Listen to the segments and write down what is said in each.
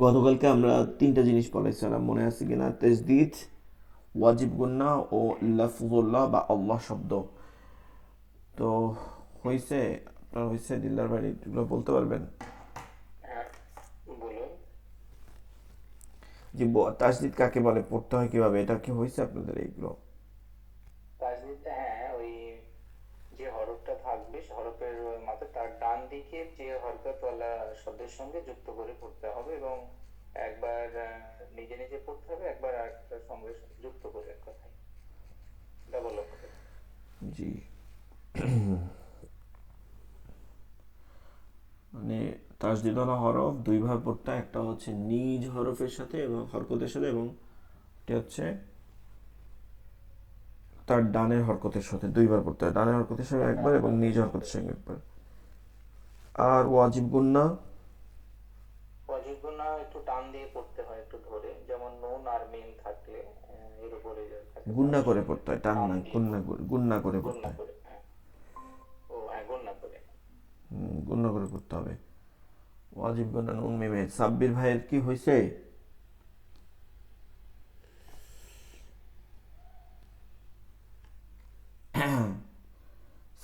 গতকালকে আমরা তিনটা জিনিস পড়াইছিলাম, মনে আছে কিনা? তাজদিদ, ওয়াজিব গুন্না ও লফজুল্লাহ বা আল্লাহ শব্দ। তো হয়েছে, আপনার হয়েছে দিলদার ভাই, এগুলো বলতে পারবেন? হ্যাঁ, বলুন। যে তাজদিদ কাকে বলে, পড়তে হয় কিভাবে, এটা কি হয়েছে আপনাদের এইগুলো? তাজদিদটা, হ্যাঁ, ওই যে হরফটা থাকবে হরফের মাঝে তার ডান দিকে যে হরকতওয়ালা শব্দের সঙ্গে যুক্ত করে পড়তে হবে, এবং একবার নিজে নিজে পড়তে হবে, একবার আরেকটার সঙ্গে যুক্ত করে, এক কথায় ডাবল অক্ষর। জি, মানে তাজদিদওয়ালা হরফ দুইভাবে পড়তে হয়, একটা হচ্ছে নিজ হরফের সাথে এবং হরকতের সাথে, এবং এটা হচ্ছে তার ডানের হরকতের সাথে দুইবার পড়তে হয়, ডানের হরকতের সঙ্গে একবার ডান এবং নিজ হরফের সাথে। হরকতের সঙ্গে একবার। আর ওয়াজিব গুন্না ওয়াজিব গুনা একটু টান দিয়ে পড়তে হয়, একটু ধরে, যেমন নুন আর মিম থাকলে এর উপরে যে থাকে তার গুন্না করে সঙ্গে পড়তে একটু হয়, টান টান না, দিয়ে গুন্না পড়তে করে, হয়। গুন্না করে পড়তে গুণনা হয়। করে, হ্যাঁ। ও হ্যাঁ, গুণনা করে। গুন্না করে পড়তে হবে। ওয়াজিব গুন্না নুন মিমে। সাব্বির ভাইয়ের কি হয়েছে?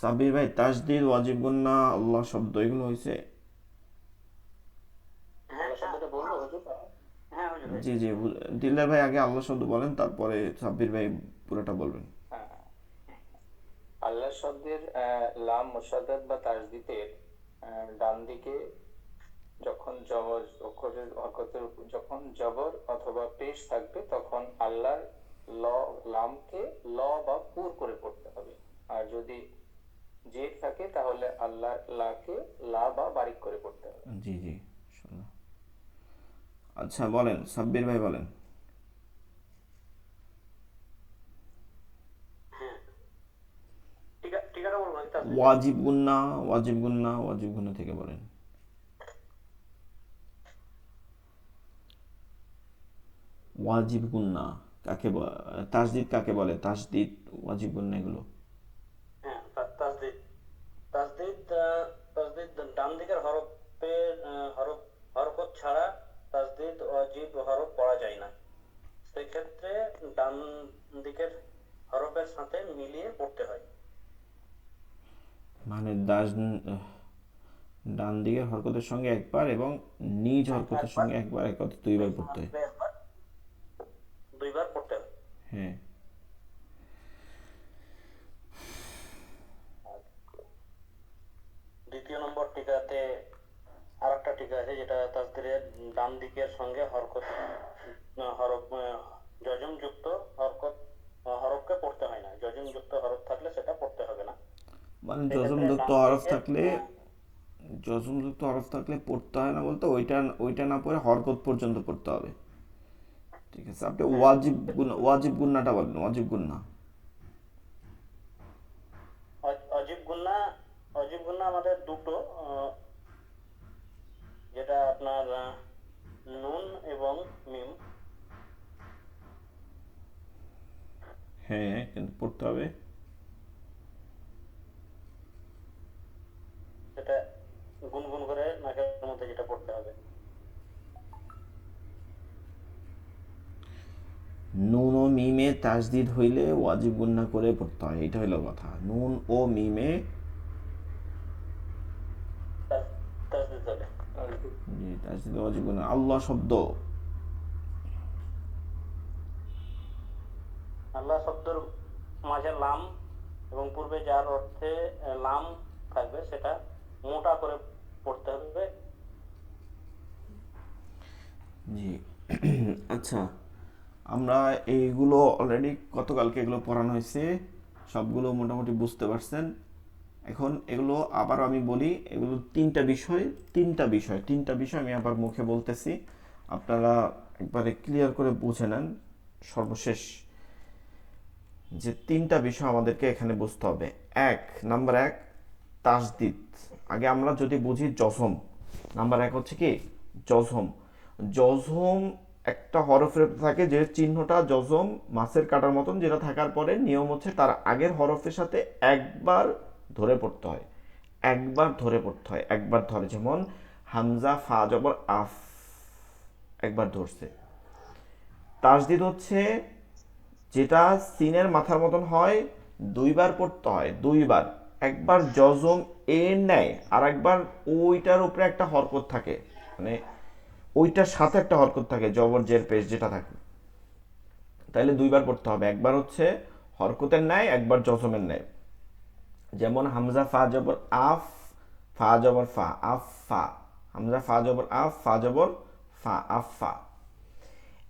সাব্বির ভাই, তাজদিদ, ওয়াজিব গুন্না, আল্লাহ শব্দ, এগুলো হয়েছে? আল্লাহ শব্দটা বলবো হুজুর? জি জি, দিলদার ভাই আগে আল্লাহ শব্দ বলেন, তারপরে সাব্বির ভাই পুরোটা বলবেন। হ্যাঁ, আল্লাহ শব্দের লাম মুশাদ্দাদ বা তাসদিদের ডান দিকে যখন জবর অক্ষরের হরকতের উপর যখন জবর অথবা পেশ থাকবে, তখন আল্লাহর ল লামকে ল বা পুর করে পড়তে হবে। আর যদি জের থাকে তাহলে আল্লাহ লাকে লা বা বারিক করে পড়তে হবে। জি জি, শোনো। আচ্ছা বলেন, সাব্বির ভাই বলেন। ঠিকানা বলবো নাকি তাসদিদের? ওয়াজিব গুন্না, ওয়াজিব গুন্না, ওয়াজিব গুন্না থেকে বলেন। ওয়াজিব গুন্না কাকে তাজদিদ কাকে বলে, তাজদিদ, ওয়াজিব গুন্না এগুলো? হ্যাঁ, তাসদিদ। তাসদিদ তাসদিদ ডান দিকের হরফের হরকত ছাড়া তাসদিদ ওয়াজিব হরফ পড়া যায় না। সেক্ষেত্রে ডান দিকের হরফের সাথে মিলিয়ে পড়তে হয়। মানে ডান দিকের হরকতের সঙ্গে একবার এবং নিজ হ্যাঁ, হরকতের একবার। সঙ্গে একবার, একবার দুইবার নিজ পড়তে হয়। হরফে একবার, দুইবার পড়তে হয়। হ্যাঁ। আর দ্বিতীয় নম্বর টিকাতে আরেকটা টিকা আছে, যেটা তাসদিদের ডান দিকের সঙ্গে হরকত হরফ যজম যুক্ত হরকত হরফকে পড়তে হয় না। যজম যুক্ত হরফ থাকলে সেটা পড়তে হবে না। মানে সেক্ষেত্রে যজমযুক্ত ডান হরফ দিকের থাকলে, যজমযুক্ত হরফ থাকলে পড়তে হয় না বলতে, ওইটা ওইটা না পড়ে হরকত পর্যন্ত পড়তে হবে। ঠিক আছে, আপনি হ্যাঁ, ওয়াজিব গুন্না, ওয়াজিব গুন্নাটা বলেন, ওয়াজিব গুন্না। অজীব গুন্না। অজীব গুন্না আমাদের দুটো, যেটা আপনার নুন এবং মিম। হ্যাঁ, কিন্তু পড়তে হবে। সেটা গুনগুন করে নাকের মধ্যে যেটা পড়তে হবে। নুন ও মিমে তাজদিদ হইলে ওয়াজিব গুন্না করে পড়তে হয়, এটা হইলো কথা। নুন ও মিমে, তাসদিদ হবে। জি, তাজদিদ ওয়াজিব গুন্না। আল্লাহ শব্দ, আল্লাহ শব্দের মাঝে লাম এবং পূর্বে যার অর্থে লাম থাকবে সেটা মোটা করে পড়তে হবে। জি। আচ্ছা, আমরা এইগুলো অলরেডি গতকালকে এগুলো পড়ানো হয়েছে, সবগুলো মোটামুটি বুঝতে পারছেন। এখন এগুলো আবার আমি বলি, এগুলো তিনটা বিষয় আমি আবার মুখে বলতেছি, আপনারা একবারে ক্লিয়ার করে বুঝে নেন। সর্বশেষ যে তিনটা বিষয় আমাদেরকে এখানে বুঝতে হবে। নাম্বার এক, তাসদিদ। আগে আমরা যদি বুঝি জজম, নাম্বার এক হচ্ছে কি জজম। জজম একটা হরফের থাকে যে চিহ্নটা জজম, মাছের কাটার মতন, যেটা থাকার পরে নিয়ম হচ্ছে তার আগের হরফের সাথে একবার ধরে পড়তে হয়, একবার ধরে পড়তে হয়, একবার ধরে। যেমন হামজা ফা জবর আফ, একবার ধরছে। তাসদিদ হচ্ছে যেটা সিনের মাথার মতন হয়, দুইবার পড়তে হয়, দুইবার। একবার জজম এর নেয়, আর একবার ওইটার উপরে একটা হরকত থাকে, মানে ওইটার সাথে একটা হরকত থাকে, জবর জের পেশ যেটা থাকে। তাইলে দুইবার পড়তে হবে, একবার হচ্ছে হরকতের ন্যায়, একবার জজমের ন্যায়। যেমন হামজা ফা জবর আফ, ফা জবর ফা, আফ ফা। হামজা ফা জবর আফ, ফা জবর ফা, আফ ফা।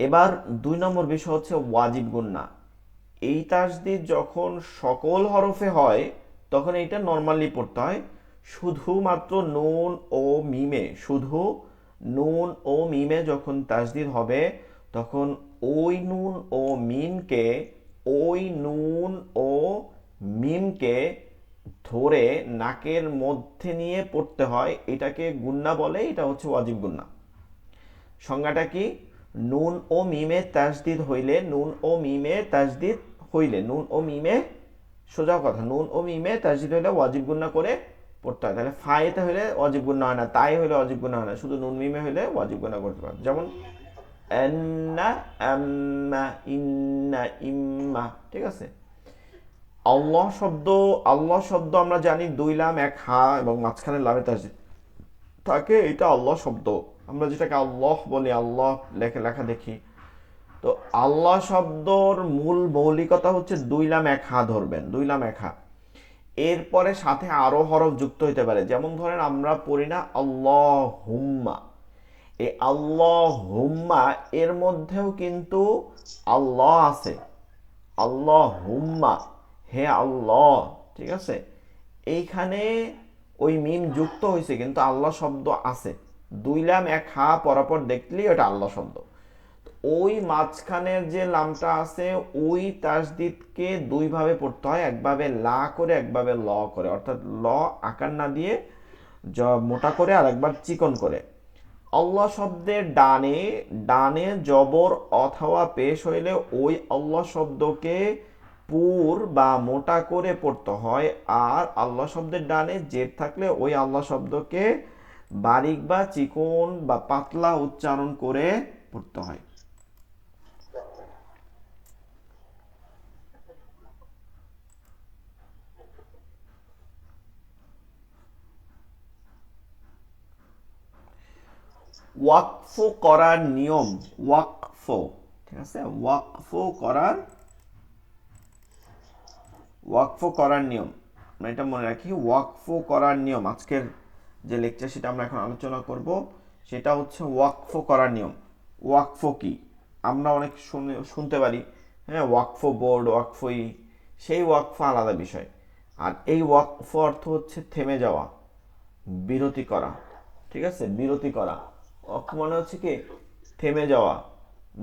এবার 2 নম্বর বিষয় হচ্ছে ওয়াজিব গুন্না। এই তাসদিদ যখন সকল হরফে হয় তখন এইটা নর্মালি পড়তে হয়। শুধুমাত্র নুন ও মিমে, শুধু নুন ও মিমে যখন তাসদিদ হবে তখন ওই নুন ও মিমকে, ওই নুন ও মিমকে ধরে নাকের মধ্যে নিয়ে পড়তে হয়। এটাকে গুন্না বলে, এটা হচ্ছে ওয়াজিব গুন্না। সংজ্ঞাটা কি? নুন ও মিমে তাসদিদ হইলে, নুন ও মিমে তাসদিদ হইলে, নুন ও মিমে, সোজা কথা, নুন ও মিমে তাসদিদ হইলে ওয়াজিব গুন্না করে পড়তে হয়। তাহলে ফায়েতে হইলে ওয়াজিব গুন্না হয় না, তাই হইলে ওয়াজিব গুন্না হয় না, শুধু নুন মিমে হইলে ওয়াজিব গুন্না করতে পারে। যেমন আন্না, আম্মা, ইন্না, ইম্মা। ঠিক আছে? আল্লাহ শব্দ, আল্লাহ শব্দ আমরা জানি 2 লাম 1 হা এবং মাঝখানে লামে তাসদিদ থাকে, এটা আল্লাহ শব্দ। আমরা যেটাকে আল্লাহ বলি, আল্লাহ লেখা লেখা দেখি। তো আল্লাহ শব্দর মূল মৌলিকতা হচ্ছে 2 লাম 1 হা ধরবেন, 2 লাম 1 হা। এরপরে সাথে আরো হরফ যুক্ত হইতে পারে। যেমন ধরেন আমরা পড়ি না আল্লাহ হুম্মা, এই আল্লাহ হুম্মা এর মধ্যেও কিন্তু আল্লাহ আছে, আল্লাহ হুম্মা, হে আল্লাহ। ঠিক আছে? এইখানে ওই মিম যুক্ত হয়েছে কিন্তু আল্লাহ শব্দ আছে। 2 লাম 1 হা পরাপর দেখলেই ওটা আল্লাহ শব্দ। ওই মাঝখানের যে লামটা আছে ওই তাসদিদকে 2 ভাবে পড়তে হয়, একভাবে লা করে, একভাবে ল করে। অর্থাৎ ল আকার না দিয়ে মোটা করে, আর একবার চিকন করে। আল্লাহ শব্দের ডানে, ডানে জবর অথবা পেশ হইলে ওই আল্লাহ শব্দকে পুর বা মোটা করে পড়তে হয়। আর আল্লাহ শব্দের ডানে জের থাকলে ওই আল্লাহ শব্দকে বারিক বা চিকন বা পাতলা উচ্চারণ করে পড়তে হয়। ওয়াকফ করার নিয়ম, ওয়াকফ। ঠিক আছে? ওয়াকফ করার নিয়ম আমরা এটা মনে রাখি। ওয়াকফ করার নিয়ম, আজকের যে লেকচার সেটা আমরা এখন আলোচনা করব, সেটা হচ্ছে ওয়াকফ করার নিয়ম। ওয়াকফ কি? আমরা অনেক শুনতে পারি, হ্যাঁ, ওয়াকফ বোর্ড, ওয়াকফই, সেই ওয়াকফ আলাদা বিষয়। আর এই ওয়াকফ অর্থ হচ্ছে থেমে যাওয়া, বিরতি করা। ঠিক আছে? বিরতি করা। ওয়াকফ মানে হচ্ছে কি? থেমে যাওয়া,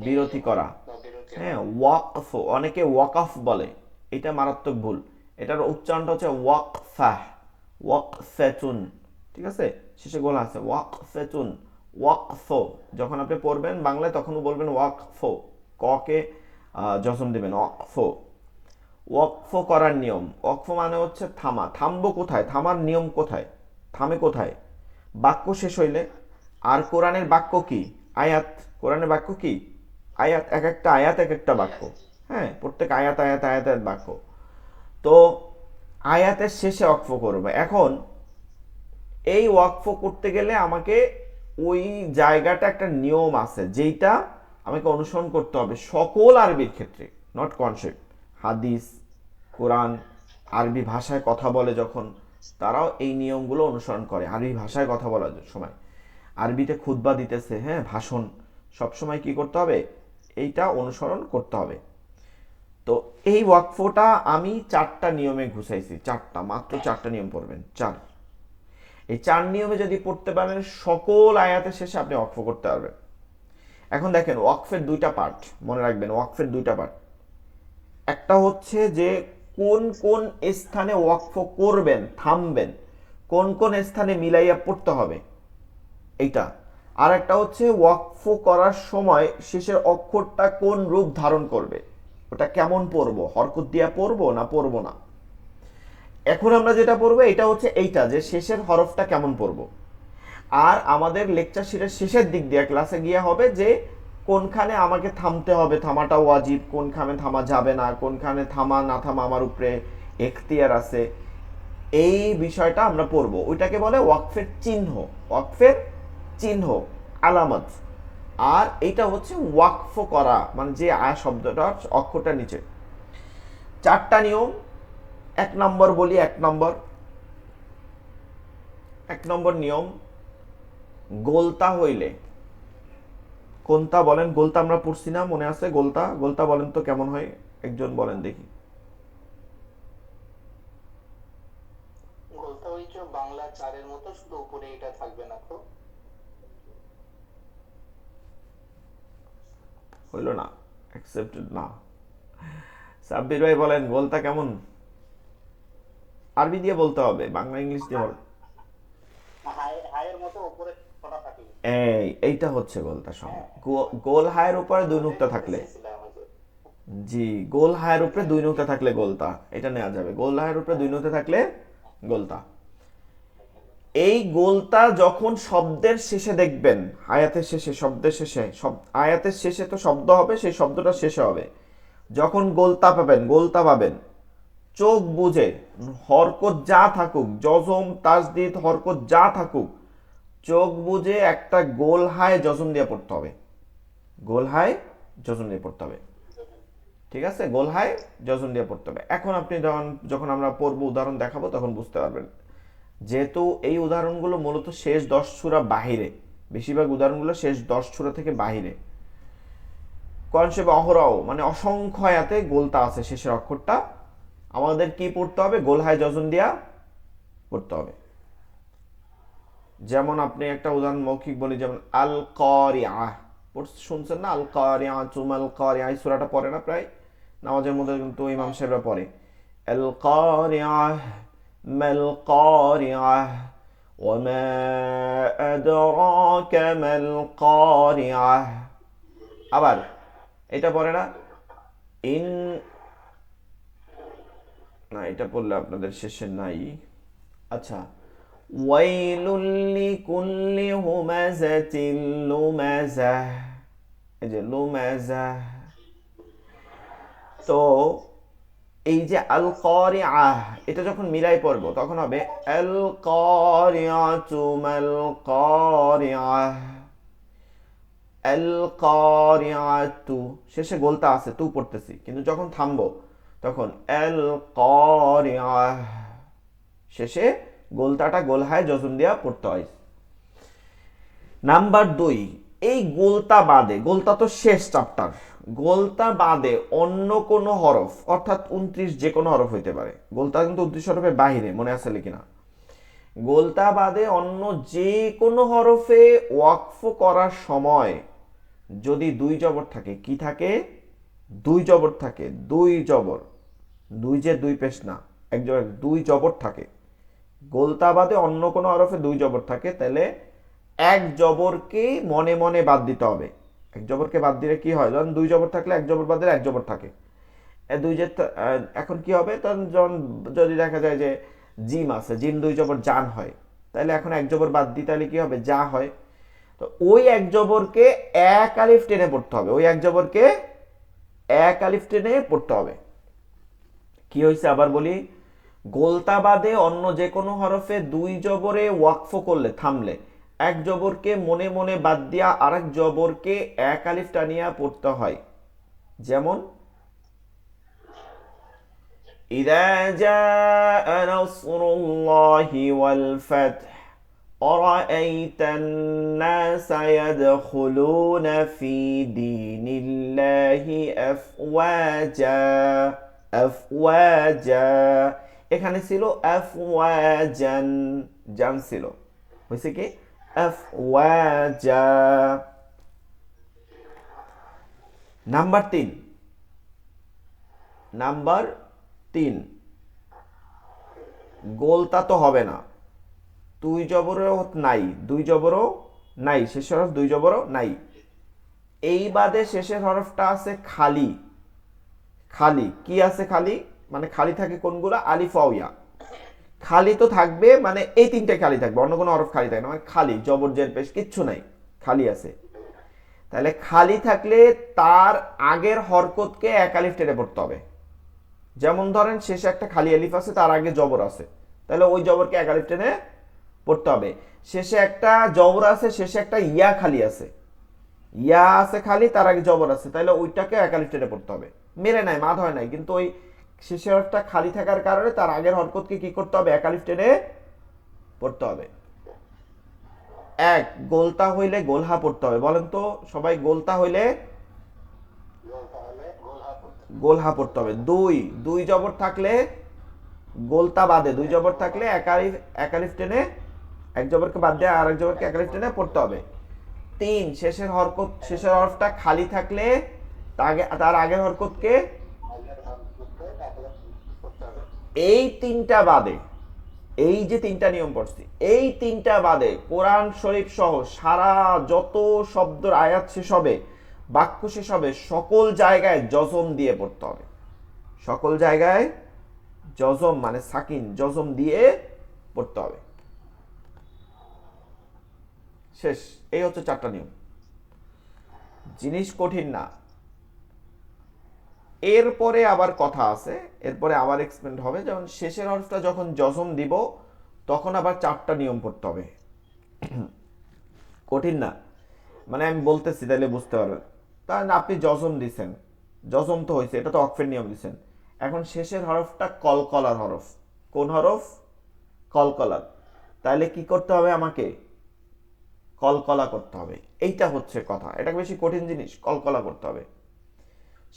বিরতি করা। বিরতি হ্যাঁ, হয়। ওয়াকফ, অনেকে ওয়াকফ বলে, এটা মারাত্মক ভুল। এটার উচ্চারণটা হচ্ছে ওয়াকফাহ, ওয়াকফাতুন। ঠিক আছে? শেষে গোলা আছে, ওয়াকফাতুন, ওয়াকফ। যখন আপনি পড়বেন বাংলায় তখনও বলবেন ওয়াকফ, ককে জজম দেবেন, ওয়াকফ। ওয়াকফ করার নিয়ম, ওয়াকফ মানে হচ্ছে থামা। থামবো কোথায়? থামার নিয়ম কোথায়? থামে কোথায়? বাক্য শেষ হইলে। আর কোরআনের বাক্য কি? আয়াত। কোরআনের বাক্য কি? আয়াত। এক একটা আয়াত এক একটা বাক্য। হ্যাঁ, প্রত্যেক আয়াত আয়াত আয়াত আয়াত বাক্য। তো আয়াতের শেষে ওয়াকফ করবে। এখন এই ওয়াকফ করতে গেলে আমাকে ওই জায়গাটা একটা নিয়ম আছে যেইটা আমাকে অনুসরণ করতে হবে সকল আরবির ক্ষেত্রে, নট কনসেপ্ট। হাদিস, কোরআন, আরবি ভাষায় কথা বলে যখন, তারাও এই নিয়মগুলো অনুসরণ করে। আরবি ভাষায় কথা বলার সময়, আরবিতে খুতবা দিতেছে, হ্যাঁ, ভাষণ, সবসময় কি করতে হবে? এইটা অনুসরণ করতে হবে। তো এই ওয়াকফটা আমি 4টা নিয়মে ঘুষাইছি, 4টা, মাত্র 4টা নিয়ম পড়বেন, 4। এই 4 নিয়মে যদি পড়তে পারেন সকল আয়াতের শেষে আপনি ওয়াকফ করতে পারবেন। এখন দেখেন ওয়াকফের 2টা পার্ট, মনে রাখবেন ওয়াকফের 2টা পার্ট। একটা হচ্ছে যে কোন কোন স্থানে ওয়াকফ করবেন, থামবেন, কোন কোন স্থানে মিলাইয়া পড়তে হবে, এইটা। আর একটা হচ্ছে ওয়াকফ করার সময় শেষের অক্ষরটা কোন রূপ ধারণ করবে, ওটা কেমন পড়বো, হরকত দিয়া পড়বো না পড়বো না। এখন আমরা যেটা পড়বো এটা হচ্ছে এইটা, যে শেষের হরফটা কেমন পড়বো। আর আমাদের লেকচার সিরিজের শেষের দিক দিয়ে ক্লাসে গিয়ে হবে যে কোনখানে আমাকে থামতে হবে, থামাটা ওয়াজিব, কোনখানে থামা যাবে না, কোনখানে থামা না থামা আমার উপরে এখতিয়ার আছে, এই বিষয়টা আমরা পড়বো। ওইটাকে বলে ওয়াকফের চিহ্ন, ওয়াকফের চিহ্ন, আলামত। আর এইটা হচ্ছে ওয়াকফ করা, মানে যে আ শব্দটা অক্ষরটা নিচে। 4টা নিয়ম। 1 নম্বর বলি, 1 নম্বর নিয়ম, গোলতা হইলে, কোনটা বলেন? গোলতা আমরা পড়ছি না, মনে আছে? গোলতা, গোলতা বলেন তো কেমন হয়, একজন বলেন দেখি। গোলতা ওই যে বাংলা চারের মতো, শুধু উপরে এটা থাকবে না তো? হইল না, অ্যাকসেপ্টেড না। সাব্বির ভাই বলেন গোলতা কেমন? আরবি দিয়ে বলতে হবে, বাংলা ইংলিশ দিয়ে বল। হায়ের মতো উপরে ছটা থাকবে। এইটা হচ্ছে গোলতা সঙ্গে। গোল হায়ের উপরে 2 নুক্তা থাকলে, জি, গোল হায়ের উপরে 2 নুক্তা থাকলে গোলতা, এটা নেওয়া যাবে। গোল হায়ের উপরে 2 নুক্তা থাকলে গোলতা। এই গোলতা যখন শব্দের শেষে দেখবেন, আয়াতের শেষে, শব্দের শেষে, আয়াতের শেষে তো শব্দ হবে, সেই শব্দটা শেষে হবে। যখন গোলতা পাবেন, চোখ বুঝে, হরকত যা থাকুক, জজম তাসদিদ হরকত যা থাকুক, চোখ বুঝে একটা গোল হায় জজম দিয়ে পড়তে হবে, গোল হায় জজম দিয়ে পড়তে হবে। ঠিক আছে, গোল হায় জজম দিয়ে পড়তে হবে। এখন আপনি যখন আমরা পড়বো, উদাহরণ দেখাবো, তখন বুঝতে পারবেন। যেহেতু এই উদাহরণগুলো মূলত শেষ 10 সূরা বাহিরে, বেশিরভাগ উদাহরণগুলো শেষ 10 সূরা থেকে বাহিরে। কনসেপ্ট অহরহ, মানে অসংখ্য আয়াতে গোলতা আছে, শেষের অক্ষরটা আমাদের কি পড়তে হবে? গোল হায় জজম দিয়া পড়তে হবে। যেমন আপনি একটা উদাহরণ মৌখিক বলি, যেমন আল কারিআহ, শুনছেন না? আল কারিআহ, চুমাল কারিআহ, এই সূরাটা পড়ে না প্রায় নামাজের মধ্যে, কিন্তু ইমাম সাহেবরা পড়ে আল কারিআহ মাল কারিআহ ওয়ামা আদরাকা মাল কারিআহ। আবার এটা পড়ে না, ইন, না এটা পড়লে আপনাদের শেষে নাই। আচ্ছা, ওয়াইলুল লিকুল্লি হুমাযাতিল লুমাযাহ, এই যে লুমাযাহ। তো এই যে আল কারিআহ, এটা যখন মিলাই পড়ব তখন হবে আল কারিআতু মাল কারিআহ, আল কারিআতু, শেষে গোলতা আছে, তু পড়তেছি, কিন্তু যখন থামবো তখন আল কারিআহ, শেষে গোলতাটা গোল হায় জজম দিয়া পড়তে হয়। নাম্বার 2, এই গোলতা বাদে, গোলতা তো শেষ চ্যাপ্টার, গোলতা বাদে অন্য কোন হরফ, অর্থাৎ 29 যে কোনো হরফ হইতে পারে, গোলতা কিন্তু 29 হরফের বাহিরে, মনে আছে কিনা? গোলতা বাদে অন্য যে কোনো হরফে ওয়াকফ করার সময় যদি 2 জবর থাকে, কি থাকে? 2 জবর থাকে, 2 জবর, 2 যে 2 পেশ না, এক জবর, 2 জবর থাকে। গোলতা বাদে অন্য কোনো হরফে 2 জবর থাকে, তাহলে এক জবরকে মনে মনে বাদ দিতে হবে। এক জবরকে বাদ দিলে কি হয়? যখন 2 জবর থাকলে এক জবর বাদ দিলে এক জবর থাকে, এখন কি হবে? তখন যখন যদি দেখা যায় যে জিম আছে, জিম 2 জবর জান হয়, তাহলে এখন এক জবর বাদ দিই, তাহলে কি হবে? যা হয়। তো ওই এক জবরকে এক আলিফ টেনে পড়তে হবে, ওই এক জবরকে এক আলিফ টেনে পড়তে হবে। কি হয়েছে আবার বলি, গোলতা বাদে অন্য যে কোনো হরফে 2 জবরে ওয়াকফ করলে, থামলে, এক জবরকে মনে মনে বাদ দিয়া আরেক জবরকে এক আলিফ টানিয়া পড়তে হয়। যেমন ইযা জাআ নাসরুল্লাহি ওয়াল ফাতহ আরাআইতান নাসা ইয়াদখুলুনা ফি দীনিল্লাহি আফওয়াজা, আফওয়াজা, এখানে ছিল আফওয়াজান, জান ছিল, হয়েছে কি? আফওয়াজা। নাম্বার 3, গোলতা তো হবে না, 2 জবরও নাই, 2 জবরও নাই, শেষের হরফ 2 জবরও নাই। এই বাদে শেষের হরফটা আছে খালি, খালি কি আছে? খালি মানে খালি থাকে কোনগুলা? আলিফ ওয়া ইয়া। খালি তো থাকবে, মানে এই তিনটাই খালি থাকবে, অন্য কোনো হরফ খালি থাকবে না, মানে খালি, জবর জের পেশ কিচ্ছু নাই, খালি আছে। তাহলে খালি থাকলে তার আগের হরকতকে এক আলিফ টেনে পড়তে হবে। যেমন ধরেন শেষে একটা খালি আলিফ আছে, তার আগে জবর আছে, তাহলে ওই জবরকে এক আলিফ টেনে পড়তে হবে। শেষে একটা জবর আছে, শেষে একটা ইয়া খালি আছে, ইয়া আছে খালি, তার আগে জবর আছে, তাহলে ওইটাকে এক আলিফ টেনে পড়তে হবে। মেরে নাই, মাদ হয় নাই, কিন্তু ওই শেষের হরফটা খালি থাকার কারণে তার আগের হরকতকে কি করতে হবে, এক আলিফ টেনে পড়তে হবে। এক, গোলতা হইলে গোলহা পড়তে হবে। বলেন তো সবাই, গোলতা হইলে গোলহা পড়তে হবে। দুই, দুই জবর থাকলে গোলতা বাদে, দুই জবর থাকলে এক আলিফ টেনে, এক জবরকে বাদ দিয়ে আর এক জবরকে এক আলিফ টেনে পড়তে হবে। তিন, শেষের হরফটা খালি থাকলে তার আগের হরকতকে, এই তিনটা বাদে, এই যে তিনটা নিয়ম পড়ছি, এই তিনটা বাদে কোরআন শরীফ সহ সারা যত শব্দের আয়াত শেষ হবে, বাক্য শেষ হবে, সকল জায়গায় জজম দিয়ে পড়তে হবে। সকল জায়গায় জজম মানে সাকিন, জজম দিয়ে পড়তে হবে। শেষ। এই হচ্ছে চারটা নিয়ম, জিনিস কঠিন না। এরপরে আবার কথা আছে, এরপরে আবার এক্সপ্লেন হবে। যেমন শেষের হরফটা যখন জজম দিব, তখন আবার চারটা নিয়ম পড়তে হবে। কঠিন না, মানে আমি বলতেছি তাহলে বুঝতে পারবেন। তাহলে আপনি জজম দিছেন, জজম তো হয়েছে, এটা তো অক্ফের নিয়ম দিছেন। এখন শেষের হরফটা কলকলার হরফ। কোন হরফ? কলকলার। তাহলে কি করতে হবে আমাকে? কলকলা করতে হবে। এইটা হচ্ছে কথা, এটা বেশি কঠিন জিনিস, কলকলা করতে হবে।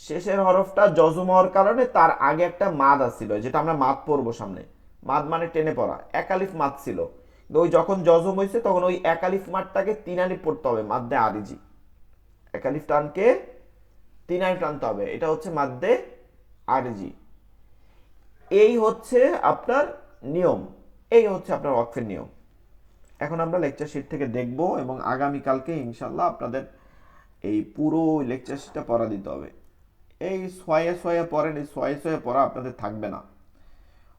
শেষের হরফটা জজম হওয়ার কারণে তার আগে একটা মাদ আসছিল, যেটা আমরা মাদ পড়বো সামনে। মাদ মানে টেনে পড়া, এক আলিফ মাদ ছিল, ওই যখন জজম হয়েছে তখন ওই এক আলিফ মাদটাকে তিন আলিফ পড়তে হবে, মাদ্দে আরিজি। এক আলিফ টানকে তিন আলিফ টানতে হবে, এটা হচ্ছে মাদ্দে আরিজি। এই হচ্ছে আপনার নিয়ম, এই হচ্ছে আপনার ওয়াকফের নিয়ম। এখন আমরা লেকচার শিট থেকে দেখব, এবং আগামীকালকে ইনশাল্লাহ আপনাদের এই পুরো লেকচার শিটটা পড়া দিতে হবে। এই সোয়ে সোয়ে পড়েন, এই সোয়ে সোয়ে পড়া আপনাদের থাকবে না।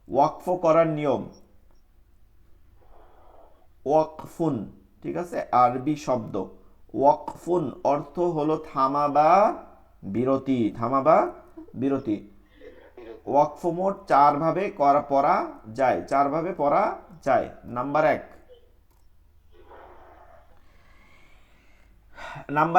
ওয়াকফ করার নিয়ম, ওয়াকফুন, ঠিক আছে, আরবি শব্দ। ওয়াকফুন অর্থ হলো থামা বা বিরতি, থামা বা বিরতি। ওয়াকফ মোট চার ভাবে পড়া যায়, চার ভাবে পড়া যায়। নাম্বার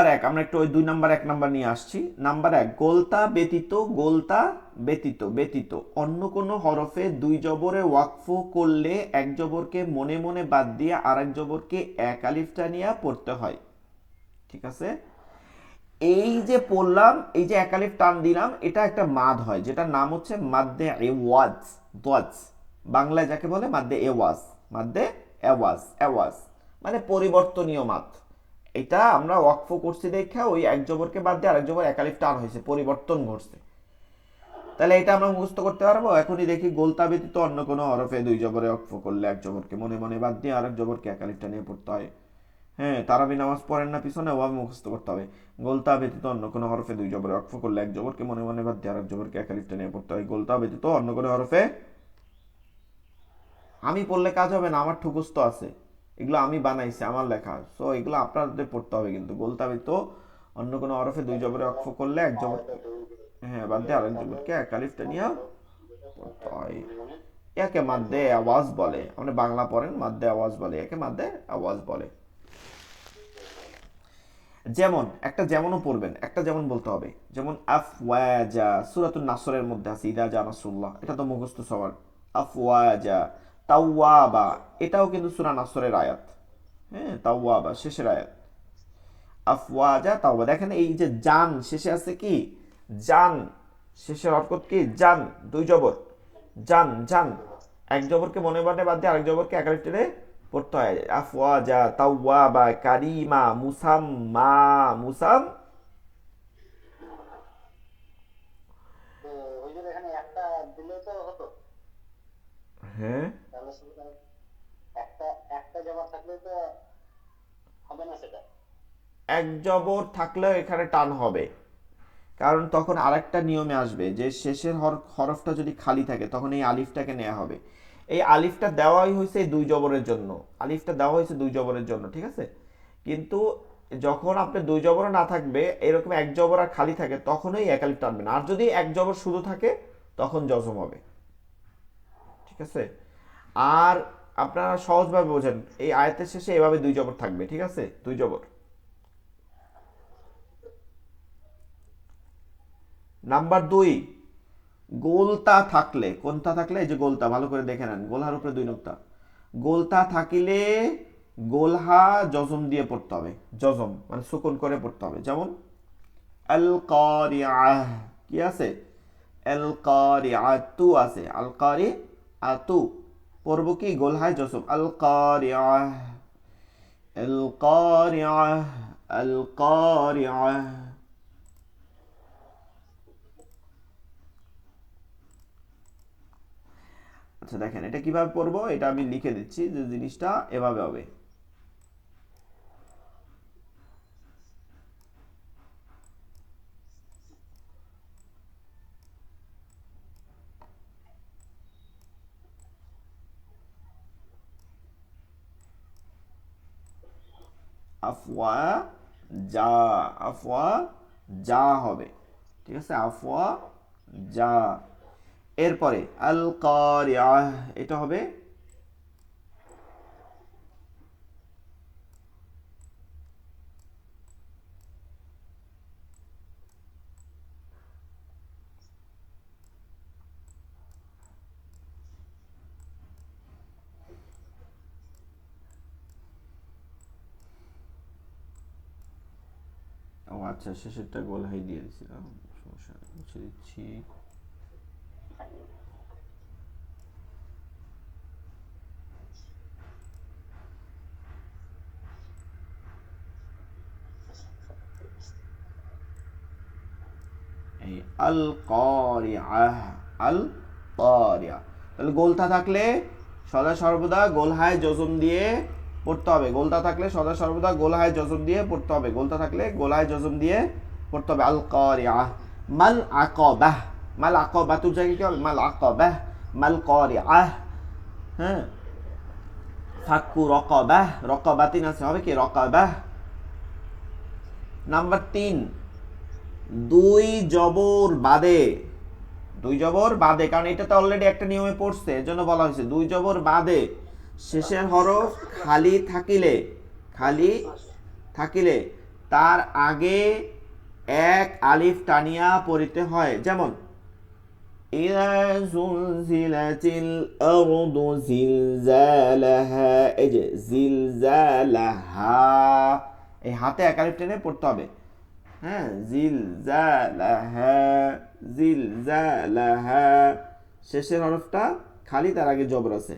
এক, আমরা একটু ওই 2 নাম্বার 1 নাম্বার নিয়ে আসছি। নাম্বার 1, গোলতা ব্যতীত, গোলতা ব্যতীত, ব্যতীত অন্য কোনো হরফে দুই জবরে ওয়াকফ করলে এক জবরকে মনে মনে বাদ দিয়ে আরেক জবরকে এক আলিফ টানিয়া পড়তে হয়। ঠিক আছে, এই যে পড়লাম, এই যে এক আলিফ টান দিলাম, এটা একটা মাদ হয়, যেটার নাম হচ্ছে মাদ্দে এওয়াজ। দোয়াজ বাংলায় যাকে বলে মাদ্দে এওয়াজ, মাদ্দে এওয়াজ। এওয়াজ মানে পরিবর্তনীয় মাদ। এটা আমরা ওয়াকফ করছি দেখা ওই এক জবরকে বাদ দিয়ে আরেক জবর এক আলিফ টান হয়েছে, পরিবর্তন ঘটছে। তাহলে এটা আমরা মুখস্থ করতে পারবো। এখনই দেখি, গোলতা ব্যতীত অন্য কোনো হরফে দুই জবরে ওয়াকফ করলে এক জবরকে মনে মনে বাদ দিয়ে আরেক জবরকে এক আলিফ টানিয়ে পড়তে হয়। হ্যাঁ, তারাবি নামাজ পড়েন না পিছনে, ওভাবে মুখস্থ করতে হবে। গোলতা ব্যতীত অন্য কোনো হরফে দুই জবরে ওয়াকফ করলে এক জবরকে মনে মনে বাদ দিয়ে আরেক জবরকে এক আলিফ টানিয়ে পড়তে হয়। গোলতা ব্যতীত অন্য কোনো হরফে, আমি পড়লে কাজ হবে না, আমার ঠুকুস্ত আছে, এগুলো আমি বানাইছি, আমার লেখা, সো এগুলো আপনাদের পড়তে হবে। কিন্তু গোলতা ব্যতীত অন্য কোনো হরফে দুই জবরে ওয়াকফ করলে এক জবর, হ্যাঁ, বাদ দিয়ে আরেক জবরকে এক আলিফ টানিয়ে পড়তে হয়। একে মাদ্দে আওয়াজ বলে। আপনি বাংলা পড়েন, মাদ্দে আওয়াজ বলে, একে মাদ্দে আওয়াজ বলে। যেমন একটা যেমনও পড়বেন, একটা যেমন বলতে হবে। যেমন আফওয়াজা, সূরাতুন নাসরের মধ্যে আছে ইদা জা নাসরুল্লাহ, এটা তো মুখস্থ সবার। আফওয়াজা। তাওয়াবা, এটাও কিন্তু সূরা নাসরের আয়াত। হ্যাঁ, তাওয়াবা শেষের আয়াত। আফওয়াজা তাওবা, দেখেন এই যে জান শেষে আছে কি, জান শেষের হরকত কি, জান, দুই জবর, জান, জান। এক জবরকে মনে মনে বাদ দিয়ে আরেক জবরকে এক আলিফ টেনে পড়তে হয়। আফওয়াজা, তাওয়াবা, কারিমা, মুসাম্মা, মুসাম। হ্যাঁ, এক জবর থাকলেও এখানে টান হবে, কারণ তখন আরেকটা নিয়মে আসবে যে শেষের হরফটা যদি খালি থাকে তখন এই আলিফটাকে নেওয়া হবে। এই আলিফটা দেওয়াই হয়েছে দুই জবরের জন্য, আলিফটা দেওয়া হয়েছে দুই জবরের জন্য, ঠিক আছে। কিন্তু যখন আপনি দুই জবর না থাকবে, এরকম এক জবর আর খালি থাকে, তখনই এক আলিফ টানবেন। আর যদি এক জবর শুধু থাকে তখন জজম হবে, ঠিক আছে। আর আপনারা সহজভাবে বোঝেন, এই আয়াতের শেষে এভাবে দুই জবর থাকবে, ঠিক আছে, দুই জবর। নাম্বার 2, গোলতা থাকলে, কোনটা থাকলে, এই যে গোলতা, ভালো করে দেখে নেন, গোলহার উপরে 2 নোক্তা। গোলতা থাকিলে গোলহা জজম দিয়ে পড়তে হবে, জজম মানে সুকুন করে পড়তে হবে। যেমন আল কারিআহ, কি আছে, আল কারিআতু আছে, আল কারিআতু, পড়ব কি গোলহায় জজম, আল কারিআহ, আল কারিআহ, আল কারিআহ। আচ্ছা দেখেন এটা কিভাবে পড়বো, এটা আমি লিখে দিচ্ছি যে জিনিসটা এভাবে হবে। আফওয়া যা, আফওয়া যা হবে, ঠিক আছে, আফওয়া যা। এরপরে আল কারিআহ, এটা হবে ও আচ্ছা, শেষেরটা গোলহাই দিয়ে দিছিলাম, সমস্যা নেই, মুছে দিচ্ছি। এই আল কারিআহ, আল কারিআহ। তাহলে গোলতা থাকলে সদা সর্বদা গোলহায় জজম দিয়ে পড়তে হবে, গোলতা থাকলে সদা সর্বদা গোলহায় জজম দিয়ে পড়তে হবে, গোলতা থাকলে গোলহায় জজম দিয়ে পড়তে হবে। আল কারিআহ, মাল আকাবাহ, মাল আকাবাতুর জায়গায় কি হবে, মাল আকাবাহ, মাল কারিআহ। হ্যাঁ, ফাক্কু রকাবাহ, রকাবাতিন আছে, হবে কি রকাবাহ। নাম্বার 3, দুই জবর বাদে, দুই জবর বাদে, কারণ এটাতে অলরেডি একটা নিয়মে পড়ছে, এর জন্য বলা হয়েছে দুই জবর বাদে শেষের হরফ খালি থাকিলে, খালি থাকিলে তার আগে এক আলিফ টানিয়া পড়িতে হয়। যেমন ইযা যুলজিলাতিল আরদু জিলজালাহা, এই যে জিলজালাহা, এই হাতে এক আলিফ টেনে পড়তে হবে। হ্যাঁ, জিলজালাহা, জিলজালাহা, শেষের হরফটা খালি, তার আগে জবর আছে।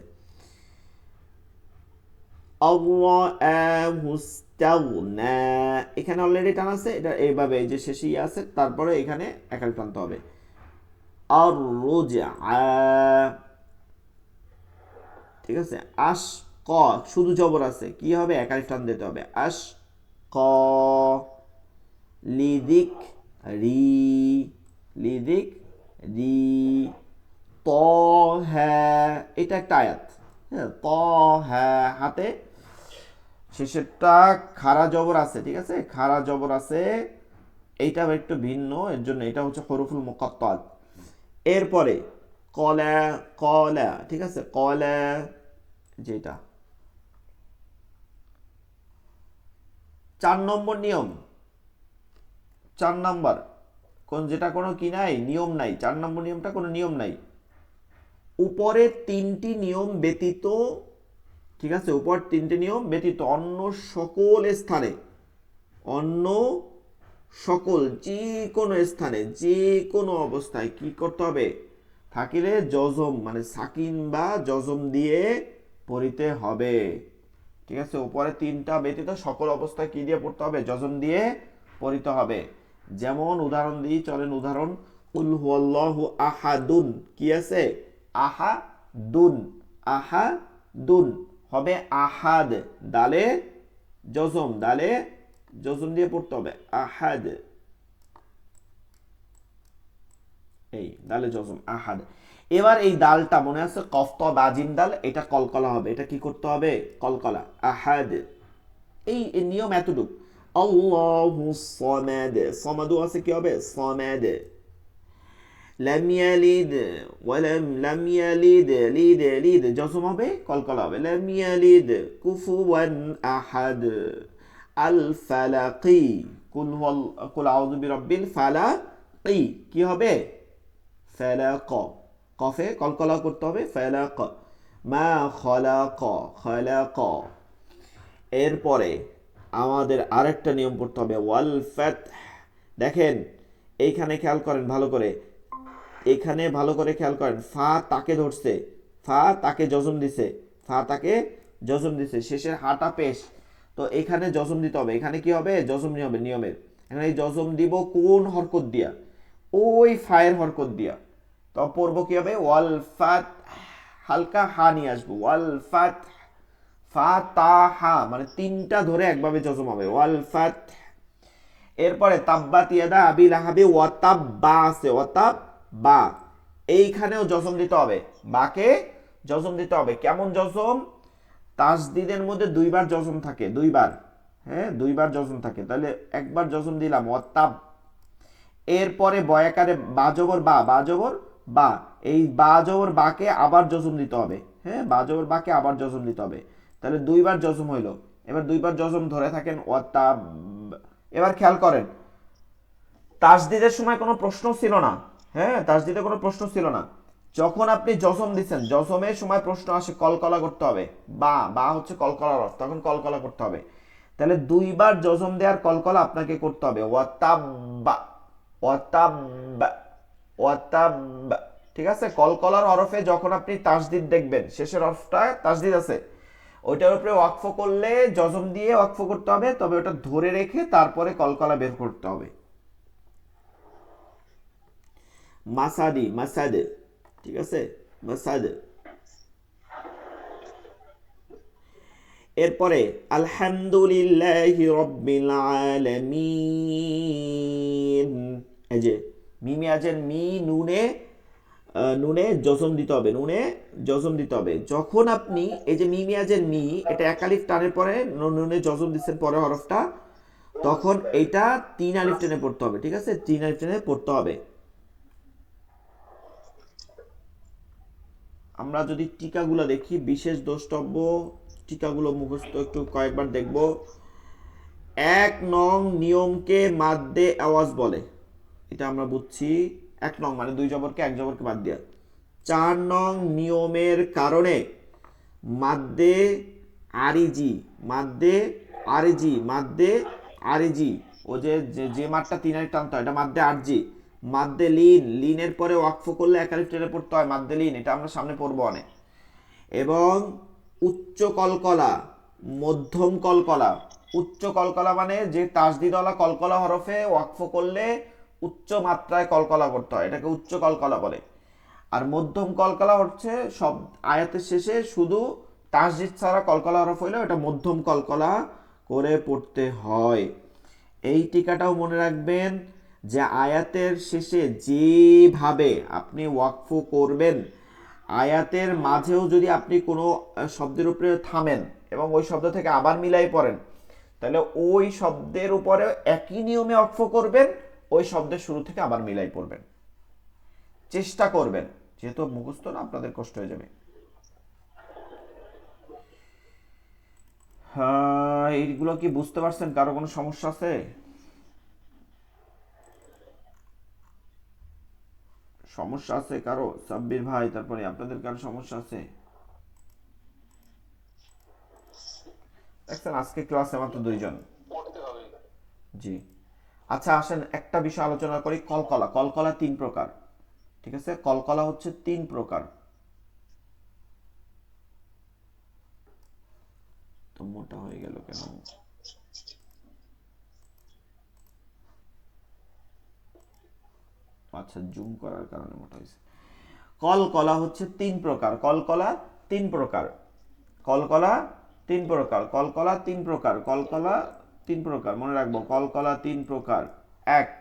আল্লাহুস্তাগনা, এখানে অলরেডি টান আছে, এটা এইভাবে এই যে শেষে আছে, তারপরে এখানে এক আলিফ টানতে হবে। আর রোজা, ঠিক আছে। আশ ক, শুধু জবর আছে, কি হবে, এক আলিফ টান দিতে হবে, আশ ক। লিদিক রি, লিদিক রি, ত হ্যাঁ, এটা একটা আয়াত। হ্যাঁ, ত হ্যাঁ, হাতে শেষেরটা খাড়া জবর আছে, ঠিক আছে, খাড়া জবর আছে, এইটা একটু ভিন্ন, এর জন্য এটা হচ্ছে হরফুল মুকাত্তাত। এরপরে কলা, কলা, ঠিক আছে, কলা, যেটা 4 নম্বর নিয়ম, 4 নাম্বার, কোন যেটা কোনো কি নাই, নিয়ম নাই, 4 নম্বর নিয়মটা কোনো নিয়ম নাই। উপরের 3টি নিয়ম ব্যতীত, ঠিক আছে, উপর 3টি নিয়ম ব্যতীত অন্য সকল স্থানে, অন্য সকল যে কোনো স্থানে যে কোনো অবস্থায় কি করতে হবে, থাকিলে জজম মানে সাকিন বা জজম দিয়ে পড়িতে হবে, ঠিক আছে। উপরে 3টা ব্যতীত সকল অবস্থায় কি দিয়ে পড়তে হবে, জজম দিয়ে পড়িতে হবে। যেমন উদাহরণ দিই, চলেন উদাহরণ, কুল হুয়াল্লাহু আহাদুন, কি আছে, আহাদুন, আহাদুন হবে আহাদ, দালে জজম, দালে জজম দিয়ে পড়তে হবে, আহাদ, এই দালে জজম, আহাদ। এবার এই দালটা মনে আছে কফ ত বাজিম দাল, এটা কলকলা হবে। এটা কি করতে হবে? কলকলা। আহাদ, এই নিয়ম এতটুক। আল্লাহু সমাদ, সমাদু আছে কি হবে? সমাদ। লাম ইয়ালিদ লাম ইয়ালিদ, লিদ জজম হবে, কলকলা হবে। লাম ইয়ালিদ কুফুয়ান আহাদ। আল ফালাকি, কুল আউযু বিরাব্বিল ফালাকি, কি হবে? ফালাক, কফে কলকলা করতে হবে, ফালাক। মা খালাক, খালাক। এরপরে আমাদের আরেকটা নিয়ম পড়তে হবে, ওয়াল ফাত। দেখেন এইখানে খেয়াল করেন ভালো করে, এখানে ভালো করে খেয়াল করেন, ফা তাকে ধরছে, ফা তাকে জজম দিছে, ফা তাকে জজম দিছে, শেষের হাটা পেশ। তো এখানে জজম দিতে হবে। এখানে কি হবে? জজম হবে নিয়মের। এখানে এই জজম দিব কোন হরকত দিয়া? ওই ফায়ের হরকত দিয়া। তো পড়বো কি হবে? ওয়াল ফাত, হালকা হা নিয়ে আসবো, ওয়াল ফাত। ফা তা হা মানে তিনটা ধরে একভাবে জজম হবে, ওয়াল ফাত। এরপরে তাব্বাত ইয়াদা আবি লাহাবি ওয়াতাব্বা আছে, ওয়াতাব্বা, এইখানেও জজম দিতে হবে, বাকে জজম দিতে হবে। কেমন জজম? তাসদিদের মধ্যে দুইবার জজম থাকে, দুইবার, হ্যাঁ দুইবার জজম থাকে। তাহলে একবার জজম দিলাম ওয়াতাব, এরপরে বয়াকারে বাজবর বা, বাজবর বা, এই বাজবর বাকে আবার জজম দিতে হবে, হ্যাঁ বাজবর বাকে আবার জজম দিতে হবে। তাহলে দুইবার জজম হইল। এবার দুইবার জজম ধরে থাকেন ওয়াতাব। এবার খেয়াল করেন, তাসদিদের সময় কোনো প্রশ্ন ছিল না, হ্যাঁ তাসদিদে কোনো প্রশ্ন ছিল না। যখন আপনি জজম দিচ্ছেন, জজমের সময় প্রশ্ন আসে, কলকলা করতে হবে, বা হচ্ছে কলকলার অর্থ, তখন কলকলা করতে হবে। তাহলে দুইবার জজম দেওয়ার কলকলা আপনাকে করতে হবে, ওয়াতাব্বা, ওয়াতাব্বা, ওয়াতাব্বা। ঠিক আছে? কলকলার হরফে যখন আপনি তাসদিদ দেখবেন, শেষের হরফটা তাসদিদ আছে, ওইটার উপরে ওয়াকফ করলে জজম দিয়ে ওয়াকফ করতে হবে, তবে ওটা ধরে রেখে তারপরে কলকলা বের করতে হবে। মাসাদি, মাসাদ, ঠিক আছে, মাসাদ। এরপরে আলহামদুলিল্লাহি রাব্বিল আলামিন, এই যে মিমি আজের মি, নুনে নুনে জজম দিতে হবে, নুনে জজম দিতে হবে। যখন আপনি এই যে মিমি আজের মি, এটা একালিফ টানের পরে নুনে জজম দিচ্ছেন পরে হরফটা, তখন এটা তিন আলিফ টেনে পড়তে হবে, ঠিক আছে, তিন আলিফ টেনে পড়তে হবে। আমরা যদি টিকাগুলো দেখি, বিশেষ দ্রষ্টব্য টিকাগুলো মুখস্থ একটু কয়েকবার দেখব। 1 নং নিয়মকে মাদ্দে আওয়াজ বলে, এটা আমরা বুঝছি। 1 নং মানে 2 জবরকে 1 জবরকে বাদ দিয়া। 4 নং নিয়মের কারণে মাদ্দে আরিজি, মাদ্দে আরিজি, মাদ্দে আরিজি, ও যে যে মাঠটা তিন আলিফ টানতে হয়, এটা মাদ্দে আরজি। মাদ্দে লিন, লিনের পরে ওয়াকফ করলে এক আলিফ টেনে পড়তে হয়, মাদ্দে লিন, এটা আমরা সামনে পড়বো অনেক। এবং উচ্চ কলকলা, মধ্যম কলকলা। উচ্চ কলকলা মানে যে তাসদিদওয়ালা কলকলা হরফে ওয়াকফ করলে উচ্চ মাত্রায় কলকলা করতে হয়, এটাকে উচ্চ কলকলা বলে। আর মধ্যম কলকলা হচ্ছে সব আয়াতের শেষে শুধু তাসদিদ ছাড়া কলকলা হরফ হইলেও এটা মধ্যম কলকলা করে পড়তে হয়। এই টিকাটাও মনে রাখবেন যে আয়াতের শেষে যেভাবে আপনি ওয়াকফ করবেন, আয়াতের মাঝেও যদি আপনি কোনো শব্দের উপরে থামেন এবং ওই শব্দ থেকে আবার মিলাই পড়েন, তাহলে ওই শব্দের উপরে একই নিয়মে ওয়াকফ করবেন, ওই শব্দের শুরু থেকে আবার মিলাই পড়বেন, চেষ্টা করবেন। যেহেতু মুখস্থ না, আপনাদের কষ্ট হয়ে যাবে। হ্যাঁ, এইগুলো কি বুঝতে পারছেন? কারো কোনো সমস্যা আছে? সমস্যা আছে কারো? সাব্বির ভাই, তারপরে আপনাদের কারো সমস্যা আছে? দেখছেন আজকে ক্লাসে মাত্র 2 জন। জি, আচ্ছা আসেন একটা বিষয় আলোচনা করি। কলকলা, কলকলা 3 প্রকার, ঠিক আছে? কলকলা হচ্ছে 3 প্রকার। তো মোটা হয়ে গেল কেন? আচ্ছা, জুম করার কারণে মোটা হয়েছে। কলকলা হচ্ছে 3 প্রকার, কলকলা 3 প্রকার, কলকলা 3 প্রকার, কলকলা 3 প্রকার, কলকলা 3 প্রকার, মনে রাখবো কলকলা 3 প্রকার। 1,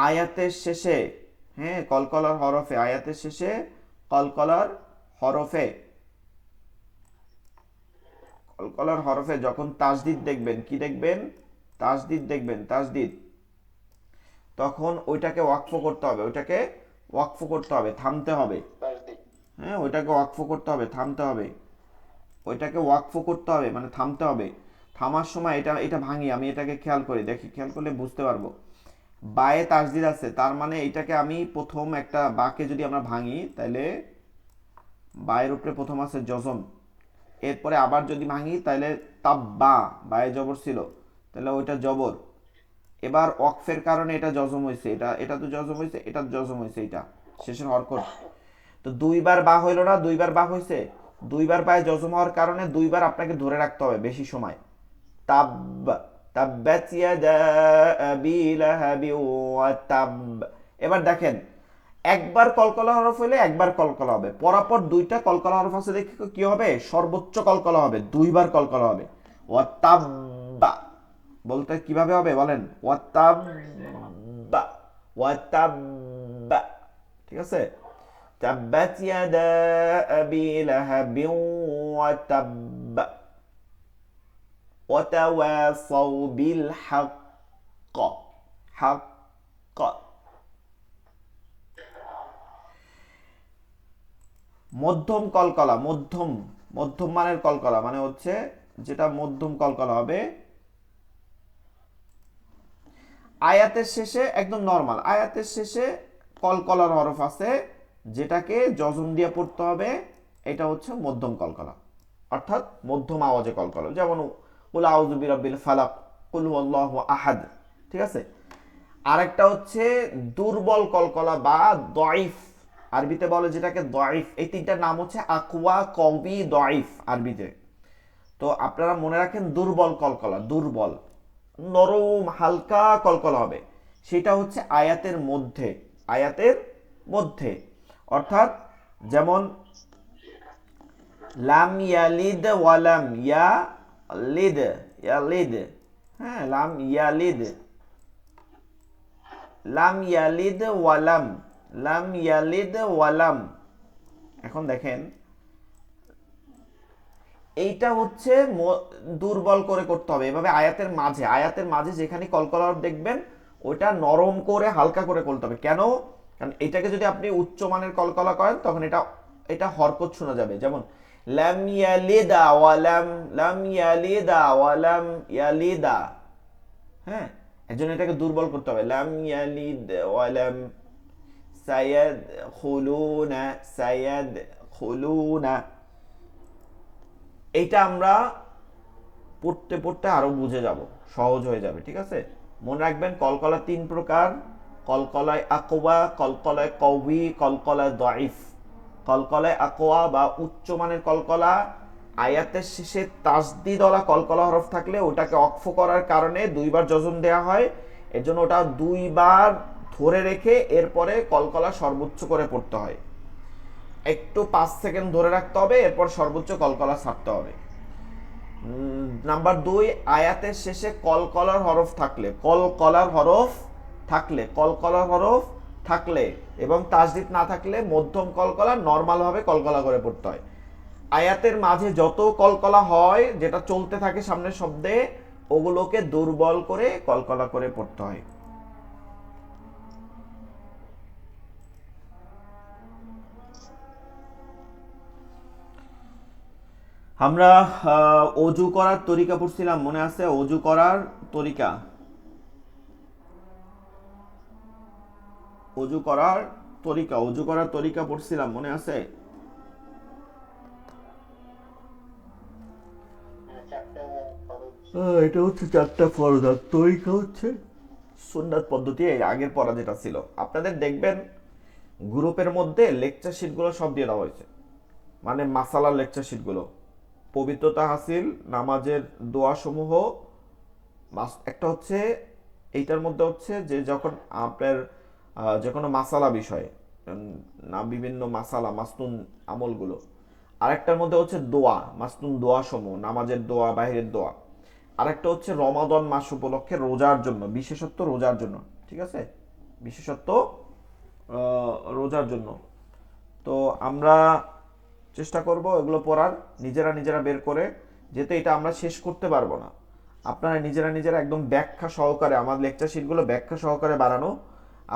আয়াতের শেষে, হ্যাঁ কলকলার হরফে আয়াতের শেষে কলকলার হরফে, কলকলার হরফে যখন তাসদিদ দেখবেন, কি দেখবেন? তাসদিদ দেখবেন, তাসদিদ, তখন ওইটাকে ওয়াকফ করতে হবে, ওইটাকে ওয়াকফ করতে হবে, থামতে হবে। তাসদিদ। হ্যাঁ, ওইটাকে ওয়াকফ করতে হবে, থামতে হবে, ওইটাকে ওয়াকফ করতে হবে মানে থামতে হবে। থামার সময় এটা এটা ভাঙি, আমি এটাকে খেয়াল করি, দেখি, খেয়াল করলে বুঝতে পারবো। বায়ে তাসদিদ আছে, তার মানে এটাকে আমি প্রথম একটা বাকে যদি আমরা ভাঙি, তাহলে বায়ের উপরে প্রথম আছে জজম, এরপরে আবার যদি ভাঙি তাহলে তাব্বা, বায়ে জবর ছিল, তাহলে ওইটা জবর। এবার ওয়াকফের কারণে এটা জজম হয়েছে, এটা এটা তো জজম হয়েছে, এটা জজম হয়েছে, এটা শেষের হরকত। তো দুইবার বা হইল না, দুইবার বা হয়েছে, দুইবার বায়ে জজম হওয়ার কারণে দুইবার আপনাকে ধরে রাখতে হবে বেশি সময়। তাব, তাব্বাত ইয়াদা আবি লাহাবি ওয়া তাব। এবার দেখেন, একবার কলকলা হরফ হইলে একবার কলকলা হবে, পরাপর দুইটা কলকলা হরফ আছে দেখে কি হবে? সর্বোচ্চ কলকলা হবে, দুইবার কলকলা হবে। ওয়া তাব্বা বলতে কিভাবে হবে বলেন? ওয়া তাব্বা, ওয়া তাব্বা, ঠিক আছে? তাব্বাত ইয়াদা আবি লাহাবি ওয়া তাব ওয়াতাওয়াসাউ বিল হাক্ক, হাক্ক। মধ্যম কলকলা, মধ্যম, মধ্যম মানের কলকলা মানে হচ্ছে যেটা মধ্যম কলকলা হবে, আয়াতের শেষে একদম নরমাল, আয়াতের শেষে কলকলার হরফ আছে যেটাকে জজম দিয়ে পড়তে হবে, এটা হচ্ছে মধ্যম কলকলা, অর্থাৎ মধ্যম আওয়াজে কলকলা। যেমন কুল আউযু বিরাব্বিল ফালাক, কুল হুয়াল্লাহু আহাদ, ঠিক আছে? আরেকটা হচ্ছে দুর্বল কলকলা বা দয়ফ, আরবিতে বলে যেটাকে দয়ফ। এই তিনটার নাম হচ্ছে আকওয়া, কওয়ি, দয়ফ আরবিতে। তো আপনারা মনে রাখেন, দুর্বল কলকলা, দুর্বল, নরম হালকা কলকলা হবে, সেটা হচ্ছে আয়াতের মধ্যে, আয়াতের মধ্যে। অর্থাৎ যেমন লাম ইয়ালিদ ওয়ালাম ইয়ালিদ, ইয়ালিদ, হ্যাঁ, লাম ইয়ালিদ, লাম ইয়ালিদ ওয়ালাম, লাম ইয়ালিদ ওয়ালাম। এখন দেখেন, এইটা হচ্ছে দুর্বল করে করতে হবে, এভাবে আয়াতের মাঝে, আয়াতের মাঝে যেখানে কলকলা দেখবেন ওটা নরম করে হালকা করে করতে হবে। কেন? কারণ এটাকে যদি আপনি উচ্চ মানের কলকলা করেন তখন এটা এটা হরকত শোনা যাবে। যেমন লাম ইয়ালিদা ওয়ালাম, লাম ইয়ালিদা ওয়ালাম ইয়ালিদা, হ্যাঁ, এজন্য এটাকে দুর্বল করতে হবে। লাম ইয়ালিদ ওয়ালাম সায়াদ খুলুনা, সায়াদ খুলুনা। এইটা আমরা পড়তে পড়তে আরো বুঝে যাব, সহজ হয়ে যাবে, ঠিক আছে? মনে রাখবেন, কলকলা তিন প্রকার: কলকলায় আকওয়া, কলকলায় কওয়ি, কলকলায় দয়ফ। কলকলায় আকওয়া বা উচ্চমানের কলকলা, আয়াতের শেষে তাসদিদওয়ালা কলকলা হরফ থাকলে ওটাকে অক্ফ করার কারণে দুইবার যজম দেয়া হয়, এজন্য ওটা দুইবার ধরে রেখে এরপরে কলকলা সর্বোচ্চ করে পড়তে হয়। একটু 5 সেকেন্ড ধরে রাখতে হবে, এরপর সর্বোচ্চ কলকলা ছাড়তে হবে। নাম্বার 2, আয়াতের শেষে কলকলার হরফ থাকলে, কলকলার হরফ থাকলে, কলকলার হরফ থাকলে এবং তাসদিদ না থাকলে মধ্যম কলকলা, নরমাল ভাবে কলকলা করে পড়তে হয়। আয়াতের মাঝে যত কলকলা হয় যেটা চলতে থাকে সামনের শব্দে, ওগুলোকে দুর্বল করে কলকলা করে পড়তে হয়। আমরা অজু করার তরিকা পড়ছিলাম, মনে আছে? অজু করার তরিকা, অজু করার তরিকা, অজু করার তরিকা পড়ছিলাম, মনে আছে? এটা হচ্ছে 4টা ফরজ, আর তরিকা হচ্ছে সুন্নাত পদ্ধতি, আগের পড়া যেটা ছিল। আপনাদের দেখবেন গ্রুপের মধ্যে লেকচার শিটগুলো সব দিয়ে দেওয়া হয়েছে, মানে মাসালার লেকচার শিটগুলো, পবিত্রতা হাসিল, নামাজের দোয়া সমূহ। একটা হচ্ছে এইটার মধ্যে হচ্ছে যে যখন আপনার যে কোনো মাসালা বিষয়ে, না বিভিন্ন মাসালা মাসনুন আমলগুলো। আরেকটার মধ্যে হচ্ছে দোয়া, মাসনুন দোয়া সমূহ, নামাজের দোয়া, বাহিরের দোয়া। আরেকটা হচ্ছে রমাদান মাস উপলক্ষে রোজার জন্য, বিশেষত্ব রোজার জন্য, ঠিক আছে? বিশেষত্ব রোজার জন্য। তো আমরা চেষ্টা করব এগুলো পড়ার, নিজেরা বের করে, যেহেতু এটা আমরা শেষ করতে পারবো না, আপনারা নিজেরা একদম ব্যাখ্যা সহকারে, আমার লেকচার শিটগুলো ব্যাখ্যা সহকারে বানানো,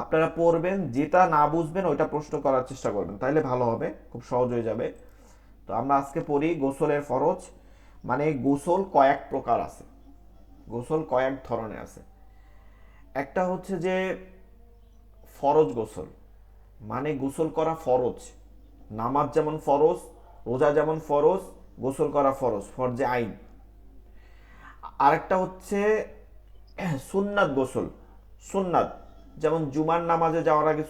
আপনারা পড়বেন, যেটা না বুঝবেন ওইটা প্রশ্ন করার চেষ্টা করবেন, তাইলে ভালো হবে, খুব সহজ হয়ে যাবে। তো আমরা আজকে পড়ি গোসলের ফরজ। মানে গোসল কয়েক প্রকার আছে, গোসল কয়েক ধরনের আছে। একটা হচ্ছে যে ফরজ গোসল, মানে গোসল করা ফরজ, নামাজ যেমন ফরজ, রোজা যেমন ফরজ, গোসল করা ফরজ, ফরজে আইন। আরেকটা হচ্ছে সুন্নাত গোসল, সুন্নাত, যেমন জুমার নামাজে যাওয়ার আগে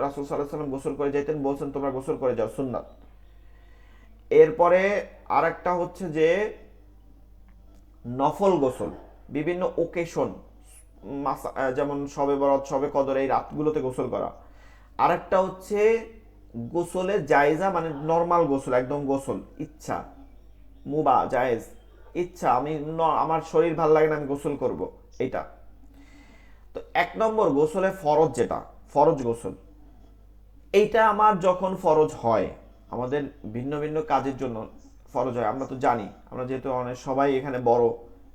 রাসূল সাল্লাল্লাহু আলাইহি ওয়াসাল্লাম গোসল করে যাইতেন, বলছেন তোমরা গোসল করে যাও, সুন্নাত। এরপরে আরেকটা হচ্ছে যে নফল গোসল, বিভিন্ন ওকেশন, যেমন শবে বরাত, শবে কদর, এই রাতগুলোতে গোসল করা। আরেকটা হচ্ছে গোসলে জায়েজা, মানে নর্মাল গোসল, একদম গোসল ইচ্ছা, মুবা জায়েজ, ইচ্ছা, আমার শরীর ভালো লাগে না, আমি গোসল করব, এটা। তো এক নম্বর গোসলে ফরজ, যেটা ফরজ গোসল, এইটা আমার যখন ফরজ হয়, আমাদের ভিন্ন ভিন্ন কাজের জন্য ফরজ হয়, আমরা তো জানি, আমরা যেহেতু অনেক সবাই এখানে বড়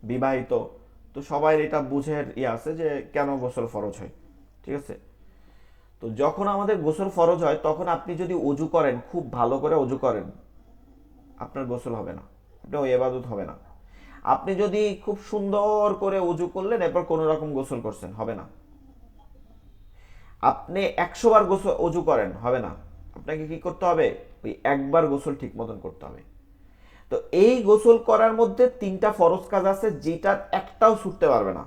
বিবাহিত, তো সবাই এটা বুঝে আছে যে কেন গোসল ফরজ হয়, ঠিক আছে। তো যখন আমাদের গোসল ফরজ হয়, তখন আপনি যদি অজু করেন, খুব ভালো করে অজু করেন, আপনার গোসল হবে না, আপনার ওই ইবাদত হবে না। আপনি যদি খুব সুন্দর করে অজু করলেন, এরপর কোনো রকম গোসল করছেন, হবে না। আপনি 100 বার গোসল অজু করেন, হবে না। আপনাকে কি করতে হবে, ওই একবার গোসল ঠিক মতন করতে হবে। তো এই গোসল করার মধ্যে 3টা ফরজ কাজ আছে, যেটার একটাও ছুটতে পারবে না,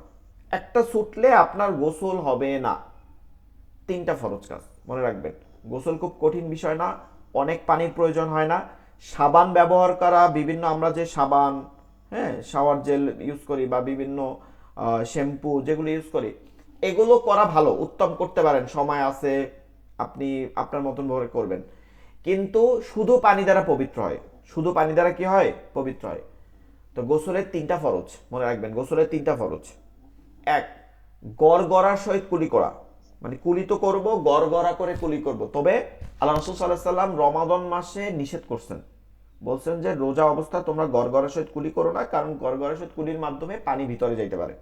একটা ছুটলে আপনার গোসল হবে না। 3টা ফরজ কাজ মনে রাখবেন। গোসল খুব কঠিন বিষয় না, অনেক পানির প্রয়োজন হয় না, সাবান ব্যবহার করা, বিভিন্ন আমরা যে সাবান, হ্যাঁ, শাওয়ার জেল ইউজ করি, বা বিভিন্ন শ্যাম্পু যেগুলো ইউজ করি, এগুলো করা ভালো, উত্তম, করতে পারেন, সময় আছে, আপনি আপনার মতন ভাবে করবেন। কিন্তু শুধু পানি দ্বারা পবিত্র হয়, শুধু পানি দ্বারা কি হয়, পবিত্র হয়। তো গোসলের 3টা ফরজ মনে রাখবেন, গোসলের 3টা ফরজ। এক, গড়গড়ার সহিত কুলি করা, মানে কুলি তো করবো, গড়গড়া করে কুলি করব। তবে আল্লাহ রাসূল সাল্লাল্লাহু আলাইহি সাল্লাম রমাদান মাসে নিষেধ করছেন, বলছেন যে রোজা অবস্থায় তোমরা গড়গড়ার সহিত কুলি করো না, কারণ গড়গড়ার সহিত কুলির মাধ্যমে পানি ভিতরে যাইতে পারে।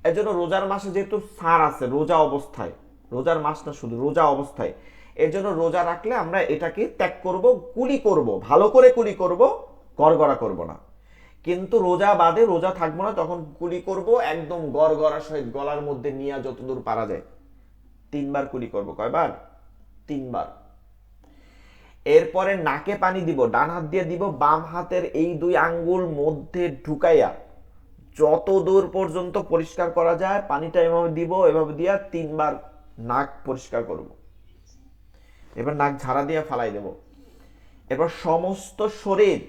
এর জন্য রোজার মাসে যেহেতু সার আছে, রোজা অবস্থায়, রোজার মাস না, শুধু রোজা অবস্থায়, এর জন্য রোজা রাখলে আমরা এটাকে ত্যাগ করব, কুলি করব, ভালো করে কুলি করব, গড়গড়া করব না। কিন্তু রোজা বাদে, রোজা থাকবো না, তখন কুলি করব একদম গড়গড়া সহিত, গলার মধ্যে নিয়ে যতদূর পারা যায়। 3বার কুলি করব, কয়বার, 3বার। এরপরে নাকে পানি দিব, ডান হাত দিয়ে দিব, বাম হাতের এই 2 আঙ্গুল মধ্যে ঢুকাইয়া যত দূর পর্যন্ত পরিষ্কার করা যায় পানিটা এভাবে দিব, এভাবে দিয়া 3বার নাক পরিষ্কার করব। এবার নাক ঝাড়া দিয়ে ফালাই দেব। এবার সমস্ত শরীর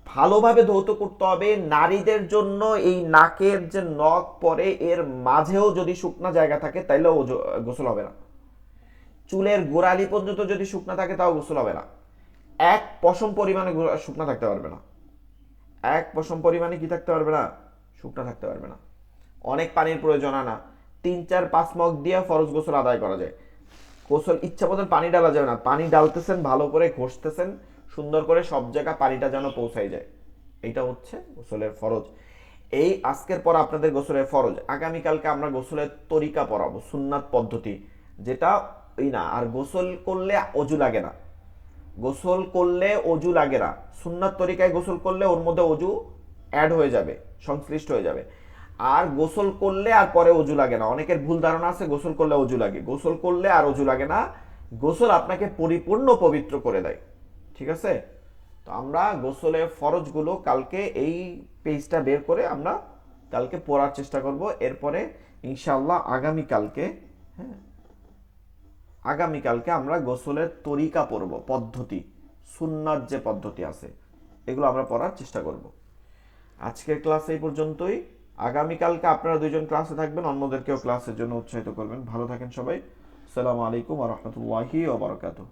ভালোভাবে ধৌত করতে হবে। নারীদের জন্য এই নাকের যে নখ পরে, এর মাঝেও যদি শুকনা জায়গা থাকে তাইলেও গোসল হবে না। চুলের গোড়ালি পর্যন্ত যদি শুকনা থাকে তাও গোসল হবে না। 1 পশম পরিমাণে শুকনা থাকতে পারবে না, 1 পশম পরিমাণে কি থাকতে পারবে না, শুকনা থাকতে পারবে না। অনেক পানির প্রয়োজন না, 3-4-5 মগ দিয়ে ফরজ গোসল আদায় করা যায়। গোসল ইচ্ছা মতন পানি ডালা যাবে না, পানি ডালতেছেন, ভালো করে ঘষতেছেন, সুন্দর করে সব জায়গা পানিটা যেন পৌঁছায় যায়। এইটা হচ্ছে গোসলের ফরজ। এই আজকের পর আপনাদের গোসলের ফরজ। আগামীকালকে আমরা গোসলের তরিকা পড়াবো, সুন্নাত পদ্ধতি, যেটা ওই না। আর গোসল করলে অজু লাগে না, গোসল করলে অজু লাগে না, সুন্নাত তরিকায় গোসল করলে ওর মধ্যে অজু অ্যাড হয়ে যাবে, সংশ্লিষ্ট হয়ে যাবে। আর গোসল করলে আর পরে অজু লাগে না। অনেকের ভুল ধারণা আছে গোসল করলে অজু লাগে, গোসল করলে আর অজু লাগে না। গোসল আপনাকে পরিপূর্ণ পবিত্র করে দেয়, ঠিক আছে। তো আমরা গোসলের ফরজগুলো কালকে এই পেজটা বের করে আমরা কালকে পড়ার চেষ্টা করব। এরপরে ইনশাআল্লাহ আগামীকালকে, হ্যাঁ, আগামীকালকে আমরা গোসলের তরিকা পড়ব, পদ্ধতি, সুন্নাত যে পদ্ধতি আছে এগুলো আমরা পড়ার চেষ্টা করব। আজকের ক্লাস এই পর্যন্তই। আগামীকালকে আপনারা 2জন ক্লাসে থাকবেন, অন্যদেরকেও ক্লাসের জন্য উৎসাহিত করবেন। ভালো থাকেন সবাই। আসসালামু আলাইকুম ওয়া রাহমাতুল্লাহি ওয়া বারাকাতুহু।